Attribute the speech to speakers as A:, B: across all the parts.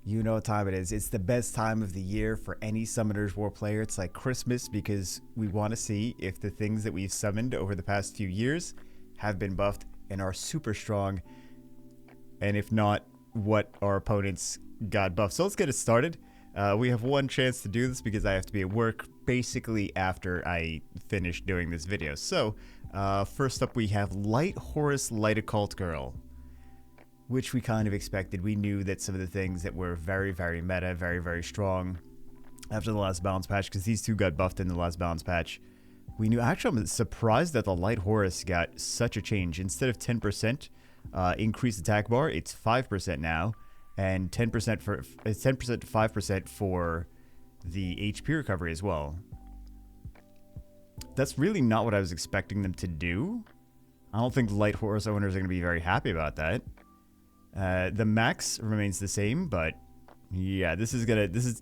A: You know what time it is. It's the best time of the year for any Summoners War player. It's like Christmas because we want to see if the things that we've summoned over the past few years have been buffed and are super strong. And if not, what our opponents got buffed. So let's get it started. We have one chance to do this because I have to be at work basically after I finish doing this video. So first up we have Light Horus Light Occult Girl, which we kind of expected. We knew that some of the things that were very, very meta, very, very strong after the last balance patch, because these two got buffed in the last balance patch. We knew. Actually, I'm surprised that the Light Horus got such a change. Instead of 10% increased attack bar, it's 5% now, and 10% for it's 10% to 5% for the HP recovery as well. That's really not what I was expecting them to do. I don't think Light Horus owners are going to be very happy about that. The max remains the same, but yeah, this is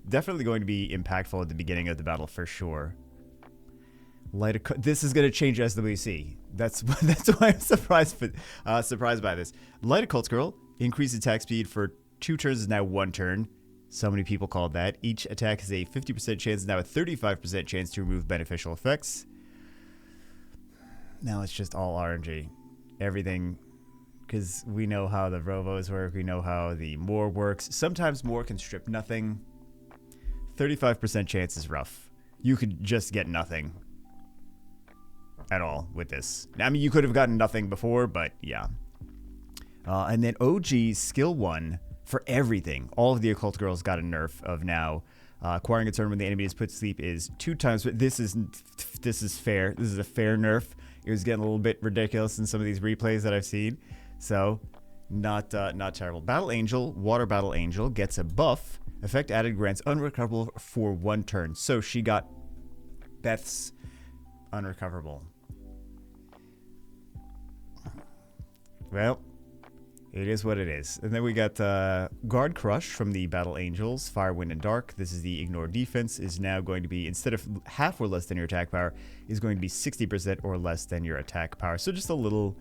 A: definitely going to be impactful at the beginning of the battle for sure. This is going to change SWC. That's why I'm surprised by this. Light Occult Girl, increased attack speed for 2 turns is now 1 turn. So many people called that. Each attack has a 50% chance, now a 35% chance to remove beneficial effects. Now it's just all RNG. Everything, because we know how the Rovos work, we know how the Moor works. Sometimes Moor can strip nothing. 35% chance is rough. You could just get nothing at all with this. I mean, you could have gotten nothing before, but yeah. And then OG Skill 1 for everything. All of the Occult Girls got a nerf of now. Acquiring a turn when the enemy is put to sleep is 2 times. But this is fair. This is a fair nerf. It was getting a little bit ridiculous in some of these replays that I've seen. So, not terrible. Battle Angel, Water Battle Angel, gets a buff. Effect added grants unrecoverable for 1 turn. So she got Beth's unrecoverable. Well, it is what it is. And then we got Guard Crush from the Battle Angels, Fire, Wind, and Dark. This is the Ignore defense. Is now going to be, instead of half or less than your attack power, is going to be 60% or less than your attack power. So just a little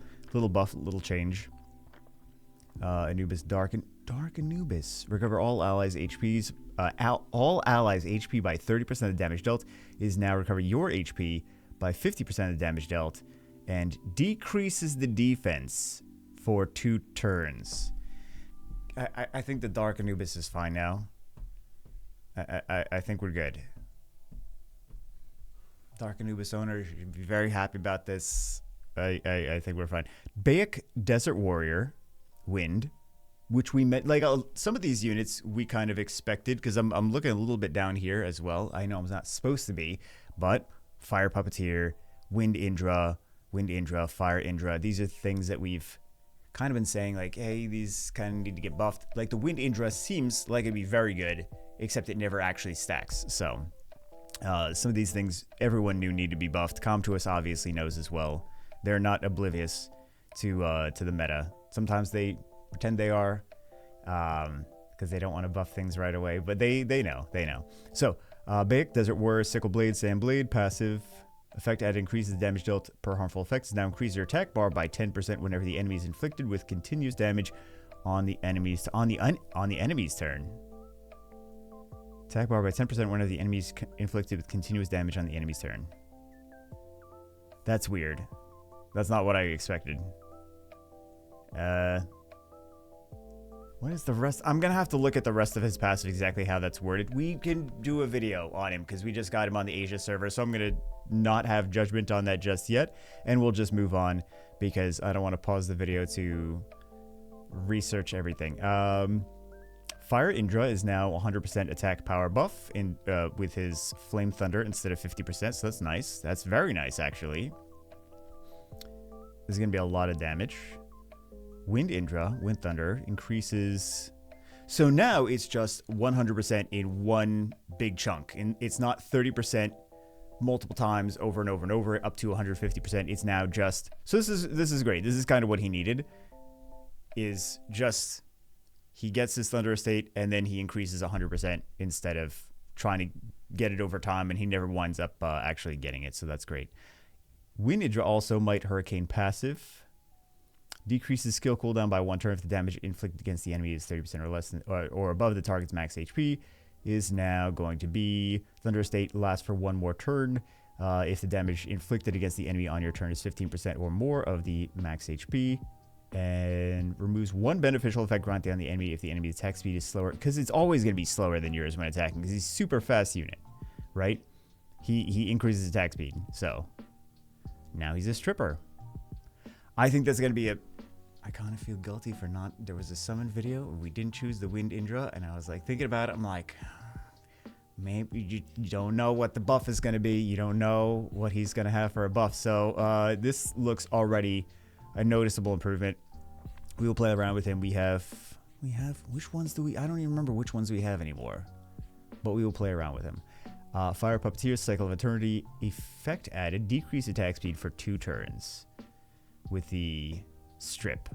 A: buff, little change. Anubis, Dark Anubis. Recover all allies' HPs. All allies' HP by 30% of the damage dealt. Is now recover your HP by 50% of the damage dealt, and decreases the defense for 2 turns. I think the Dark Anubis is fine now. I think we're good. Dark Anubis owner should be very happy about this. I think we're fine. Baek Desert Warrior, Wind, which we met, like some of these units we kind of expected, because I'm looking a little bit down here as well. I know I'm not supposed to be, but Fire Puppeteer, Wind Indra, Fire Indra, these are things that we've kind of been saying, like, hey, these kind of need to get buffed. Like the Wind Indra seems like it'd be very good, except it never actually stacks. So some of these things everyone knew need to be buffed. Comtuous obviously knows as well. They're not oblivious to the meta. Sometimes they pretend they are, because they don't want to buff things right away, but they know. So Baek Desert Warrior, Sickle Blade, Sand Blade, passive. Effect added increases the damage dealt per harmful effects. Now increase your attack bar by 10% whenever the enemy is inflicted with continuous damage on the enemy's turn. Attack bar by 10% whenever the enemy is inflicted with continuous damage on the enemy's turn. That's weird. That's not what I expected. What is the rest? I'm gonna have to look at the rest of his passive, exactly how that's worded. We can do a video on him because we just got him on the Asia server, so I'm gonna not have judgment on that just yet, and we'll just move on because I don't want to pause the video to research everything. Fire Indra is now 100% attack power buff with his Flame Thunder instead of 50%, so that's nice. That's very nice, actually. There's gonna be a lot of damage. Wind Indra, Wind Thunder, increases. So now it's just 100% in one big chunk. And it's not 30% multiple times over and over and over up to 150%. It's now just. So this is great. This is kind of what he needed. Is just he gets his Thunder Estate and then he increases 100% instead of trying to get it over time, and he never winds up actually getting it. So that's great. Wind Indra also might Hurricane passive. Decreases skill cooldown by 1 turn if the damage inflicted against the enemy is 30% or less than, or above the target's max HP. Is now going to be Thunder State lasts for 1 more turn. If the damage inflicted against the enemy on your turn is 15% or more of the max HP. And removes 1 beneficial effect granted on the enemy if the enemy's attack speed is slower. Because it's always going to be slower than yours when attacking. Because he's super fast unit, right? He increases attack speed. So, now he's a stripper. I think that's going to be a... I kind of feel guilty for not... There was a summon video. We didn't choose the Wind Indra. And I was like, thinking about it. I'm like... Maybe you don't know what the buff is going to be. You don't know what he's going to have for a buff. So, this looks already a noticeable improvement. We will play around with him. We have... Which ones do we... I don't even remember which ones we have anymore. But we will play around with him. Fire Puppeteer, Cycle of Eternity. Effect added. Decrease attack speed for 2 turns. With the... strip.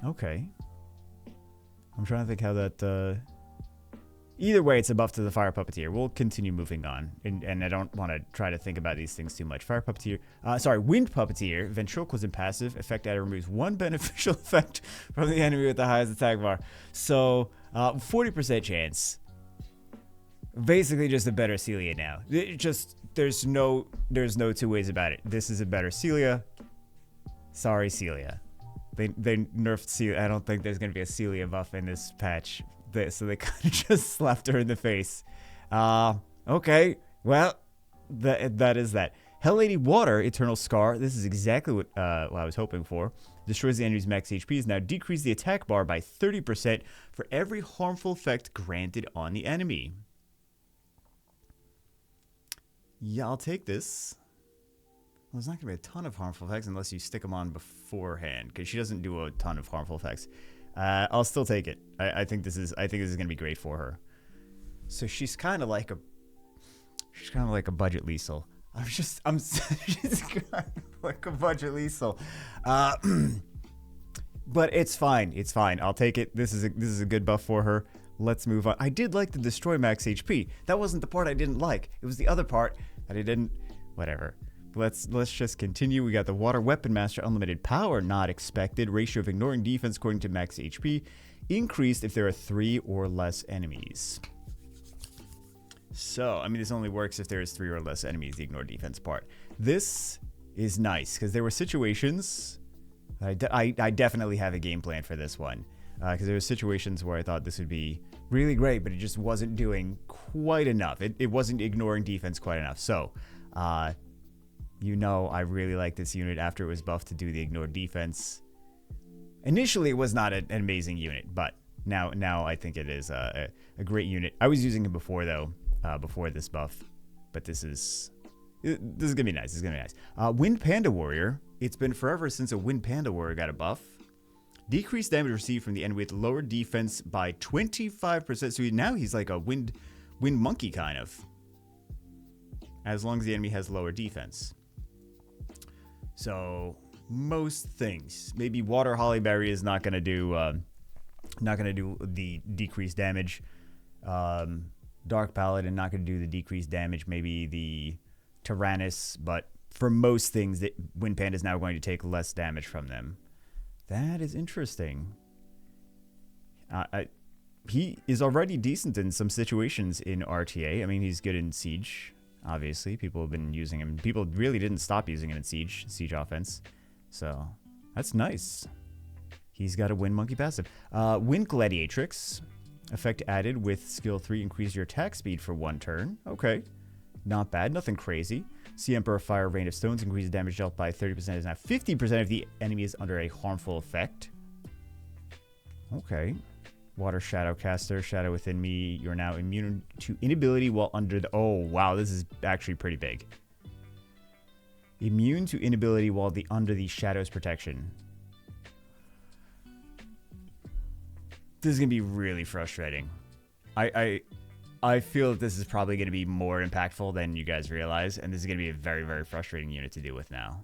A: Okay. I'm trying to think how that... Either way, it's a buff to the Fire Puppeteer. We'll continue moving on. And I don't want to try to think about these things too much. Fire Puppeteer... Wind Puppeteer. Ventriloquism passive. Effect added removes 1 beneficial effect from the enemy with the highest attack bar. So, 40% chance. Basically just a better Celia now. There's no 2 ways about it. This is a better Celia. Sorry, Celia. They nerfed Celia. I don't think there's going to be a Celia buff in this patch. So they kind of just slapped her in the face. Okay. Well, that is that. Hell Lady Water, Eternal Scar. This is exactly what I was hoping for. Destroys the enemy's max HP. Is now decrease the attack bar by 30% for every harmful effect granted on the enemy. Yeah, I'll take this. Well, there's not going to be a ton of harmful effects unless you stick them on beforehand, because she doesn't do a ton of harmful effects. I'll still take it. I think this is going to be great for her. So she's kind of like a budget Liesel. She's kind of like a budget Liesel. But it's fine. It's fine. I'll take it. This is a good buff for her. Let's move on. I did like the destroy max HP. That wasn't the part I didn't like. It was the other part that I didn't. Whatever. Let's just continue. We got the Water Weapon Master, unlimited power, not expected. Ratio of ignoring defense according to max HP. Increased if there are 3 or less enemies. So, I mean, this only works if there's 3 or less enemies, the ignore defense part. This is nice, because there were situations... I definitely have a game plan for this one. Because there were situations where I thought this would be really great, but it just wasn't doing quite enough. It wasn't ignoring defense quite enough. So, you know, I really like this unit after it was buffed to do the ignore defense. Initially, it was not an amazing unit, but now I think it is a great unit. I was using it before, though, before this buff, but this is gonna be nice. This is gonna be nice. Wind Panda Warrior. It's been forever since a Wind Panda Warrior got a buff. Decreased damage received from the enemy with lower defense by 25%. So now he's like a wind monkey kind of. As long as the enemy has lower defense. So most things, maybe Water Hollyberry is not gonna do the decreased damage. Dark Paladin not gonna do the decreased damage. Maybe the Tyrannus, but for most things, that Wind Panda is now going to take less damage from them. That is interesting. He is already decent in some situations in RTA. I mean, he's good in Siege. Obviously, people have been using him. People really didn't stop using him in Siege offense. So, that's nice. He's got a Wind Monkey passive. Wind Gladiatrix. Effect added with skill 3. Increase your attack speed for 1 turn. Okay. Not bad. Nothing crazy. Sea Emperor Fire Rain of Stones. Increases damage dealt by 30%. Is now 50% if the enemy is under a harmful effect. Okay. Water Shadow Caster. Shadow within me. You're now immune to inability while under the... Oh, wow. This is actually pretty big. Immune to inability while under the Shadow's protection. This is going to be really frustrating. I feel that this is probably going to be more impactful than you guys realize. And this is going to be a very, very frustrating unit to deal with now.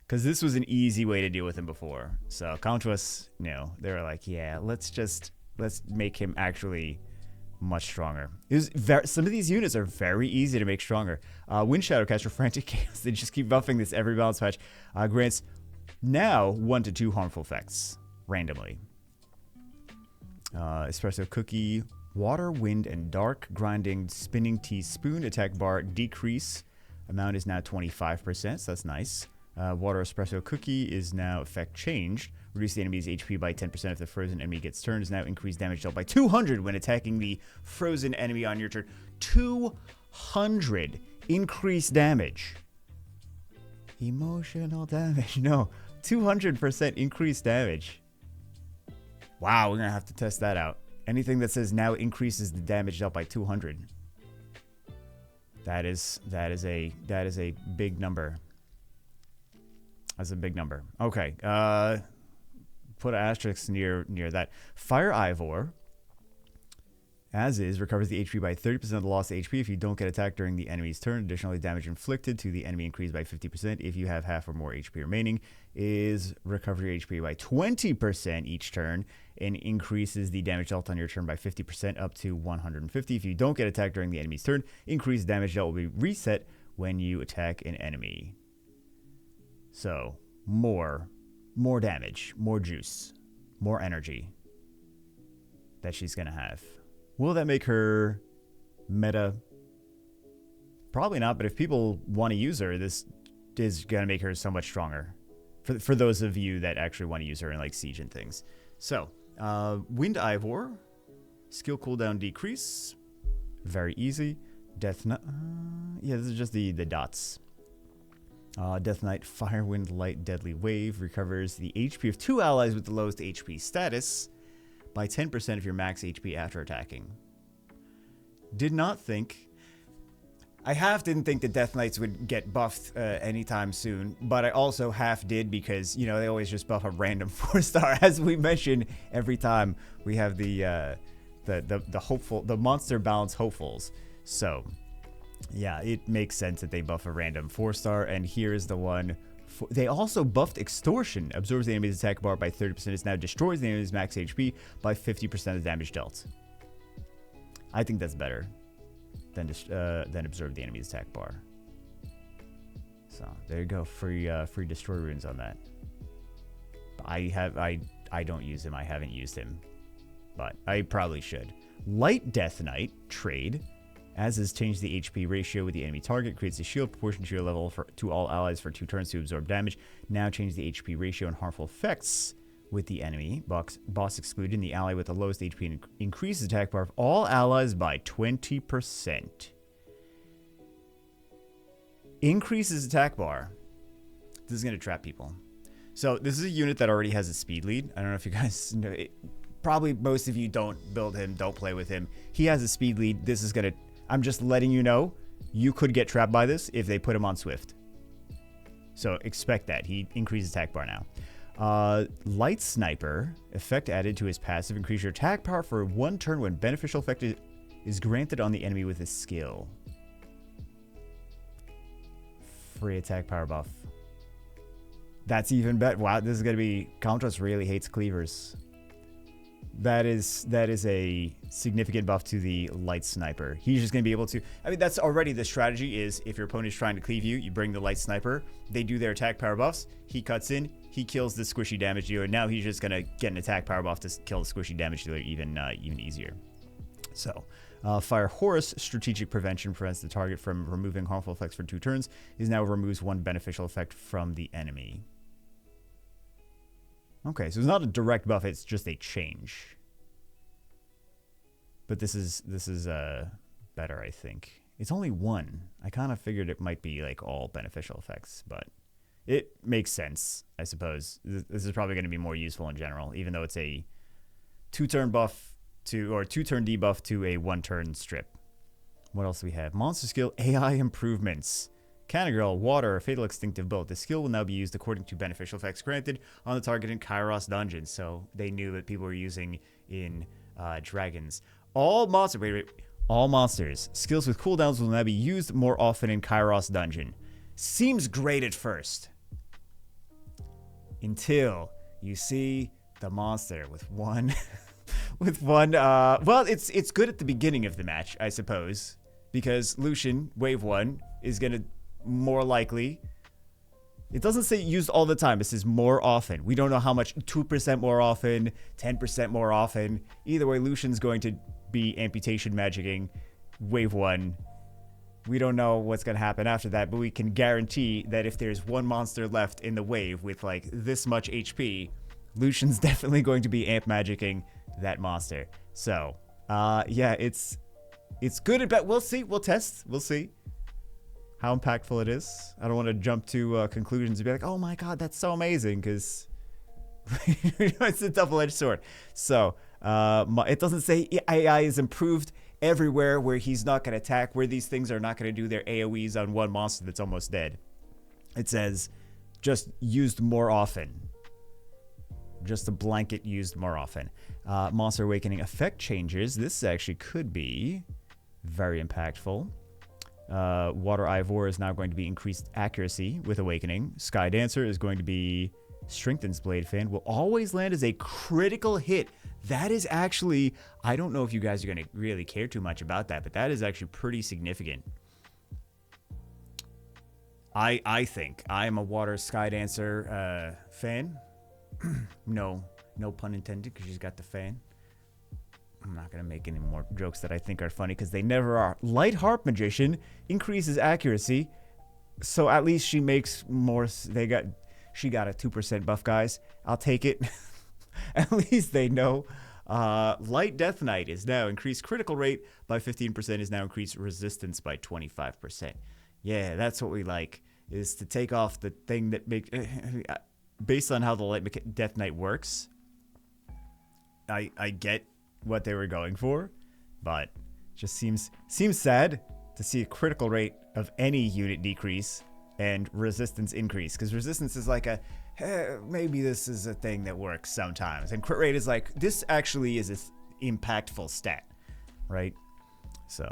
A: Because this was an easy way to deal with him before. So Countess, they were like, yeah, let's make him actually much stronger. Some of these units are very easy to make stronger. Wind Shadowcaster, Frantic Chaos, they just keep buffing this every balance patch. Grants now 1 to 2 harmful effects randomly. Espresso Cookie, Water, Wind, and Dark, Grinding, Spinning Teaspoon, attack bar decrease. Amount is now 25%, so that's nice. Water Espresso Cookie is now effect changed. Reduce the enemy's HP by 10% if the frozen enemy gets turned. Is now increased damage dealt by 200 when attacking the frozen enemy on your turn. 200 increased damage. Emotional damage. No, 200% increased damage. Wow, we're going to have to test that out. Anything that says now increases the damage dealt by 200. That is a big number. That's a big number. Okay. Put an asterisk near that. Fire Ivor, as is, recovers the HP by 30% of the lost HP if you don't get attacked during the enemy's turn. Additionally, damage inflicted to the enemy increased by 50% if you have half or more HP remaining. Is recover your HP by 20% each turn and increases the damage dealt on your turn by 50% up to 150. If you don't get attacked during the enemy's turn, increased damage dealt will be reset when you attack an enemy. So, more damage, more juice, more energy that she's going to have. Will that make her meta? Probably not, but if people want to use her, this is going to make her so much stronger. For those of you that actually want to use her in like Siege and things. So, Wind Ivor, skill cooldown decrease, very easy. Death Knight, yeah, this is just the dots. Death Knight, Fire, Wind, Light, Deadly Wave, recovers the HP of 2 allies with the lowest HP status by 10% of your max HP after attacking. I didn't think the Death Knights would get buffed anytime soon, but I also half did because, you know, they always just buff a random 4-star, as we mentioned every time we have the monster balance hopefuls. So, yeah, it makes sense that they buff a random 4-star, and here is the one. They also buffed Extortion. Absorbs the enemy's attack bar by 30%. It now destroys the enemy's max HP by 50% of damage dealt. I think that's better than absorb the enemy's attack bar. So there you go, free destroy runes on that. I don't use him. I haven't used him, but I probably should. Light Death Knight trade. As is, change the HP ratio with the enemy target. Creates a shield proportion to your level to all allies for 2 turns to absorb damage. Now change the HP ratio and harmful effects with the enemy. Boss excluded. And the ally with the lowest HP and increases attack bar of all allies by 20%. Increases attack bar. This is going to trap people. So this is a unit that already has a speed lead. I don't know if you guys know it. Probably most of you don't build him, don't play with him. He has a speed lead. This is going to... I'm just letting you know, you could get trapped by this if they put him on Swift. So expect that. He increases attack bar now. Light Sniper, effect added to his passive. Increase your attack power for 1 turn when beneficial effect is granted on the enemy with a skill. Free attack power buff. That's even better. Wow, this is going to be... Countess really hates cleavers. That is a significant buff to the Light Sniper. He's just going to be able to... I mean, that's already the strategy is if your opponent's trying to cleave you, you bring the Light Sniper. They do their attack power buffs. He cuts in. He kills the squishy damage dealer. Now he's just going to get an attack power buff to kill the squishy damage dealer even easier. So, Fire Horus, strategic prevention, prevents the target from removing harmful effects for 2 turns. Is now removes 1 beneficial effect from the enemy. Okay, so it's not a direct buff, it's just a change. But this is better, I think. It's only 1. I kind of figured it might be like all beneficial effects, but it makes sense, I suppose. This is probably going to be more useful in general, even though it's a 2-turn buff to, or 2-turn debuff to a 1-turn strip. What else do we have? Monster skill, AI improvements. Canagirl, Water, Fatal Extinctive Bolt. The skill will now be used according to beneficial effects granted on the target in Kairos dungeons. So they knew that people were using in dragons. All monsters. Skills with cooldowns will now be used more often in Kairos dungeon. Seems great at first. Until you see the monster with one with one. Well, it's good at the beginning of the match, I suppose, because Lucian wave 1 is gonna more likely. It doesn't say used all the time. It says more often. We don't know how much. 2% more often, 10% more often. Either way, Lucian's going to be amputation magicking wave 1. We don't know what's going to happen after that, but we can guarantee that if there's one monster left in the wave with like this much HP, Lucian's definitely going to be amp magicking that monster. So, yeah, it's good. But we'll see. We'll test. We'll see how impactful it is. I don't want to jump to conclusions and be like, oh my god, that's so amazing, because it's a double-edged sword. So, it doesn't say AI is improved everywhere where he's not going to attack, where these things are not going to do their AoEs on one monster that's almost dead. It says just used more often. Just a blanket used more often. Monster Awakening effect changes. This actually could be very impactful. Water Ivor is now going to be increased accuracy with Awakening. Sky Dancer is going to be strengthens Blade Fan. Will always land as a critical hit. That is actually, I don't know if you guys are going to really care too much about that, but that is actually pretty significant. I think. I am a Water Sky Dancer fan. No pun intended, because she's got the fan. I'm not going to make any more jokes that I think are funny, because they never are. Light Harp Magician increases accuracy, so at least she makes more. She got a 2% buff, guys. I'll take it. At least they know. Light Death Knight is now increased critical rate by 15%, is now increased resistance by 25%. Yeah, that's what we like, is to take off the thing that makes... Based on how the Light Death Knight works, I get what they were going for, but just seems sad to see a critical rate of any unit decrease and resistance increase, because resistance is like a maybe this is a thing that works sometimes, and crit rate is like, this actually is an impactful stat, right? So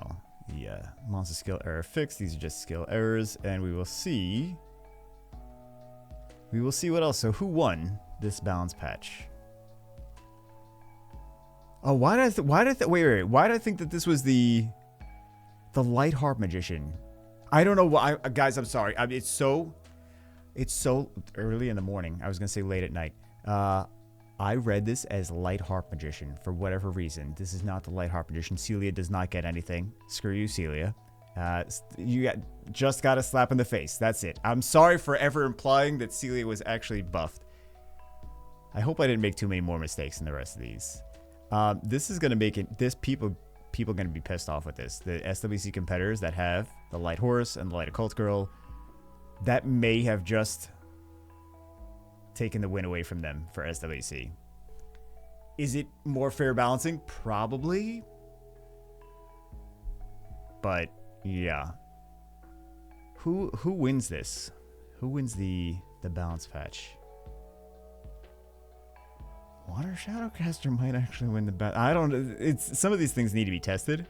A: yeah, monster skill error fixed. These are just skill errors, and we will see what else. So who won this balance patch? Oh, why did I think that this was the Light Harp Magician? I don't know why, guys. I'm sorry. I mean, it's so early in the morning. I was gonna say late at night. I read this as Light Harp Magician for whatever reason. This is not the Light Harp Magician. Celia does not get anything. Screw you, Celia. You just got a slap in the face. That's it. I'm sorry for ever implying that Celia was actually buffed. I hope I didn't make too many more mistakes in the rest of these. This is gonna make it. People gonna be pissed off with this. The SWC competitors that have the Light Horus and the Light Occult Girl, that may have just taken the win away from them for SWC. Is it more fair balancing? Probably. But yeah. Who wins this? Who wins the balance patch? Water Shadowcaster might actually win the battle. I don't know. It's some of these things need to be tested.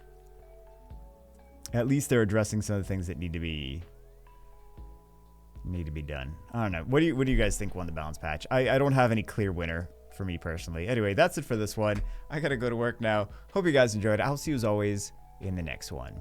A: At least they're addressing some of the things that need to be done. I don't know. What do you guys think won the balance patch? I don't have any clear winner for me personally. Anyway, that's it for this one. I gotta go to work now. Hope you guys enjoyed. I'll see you as always in the next one.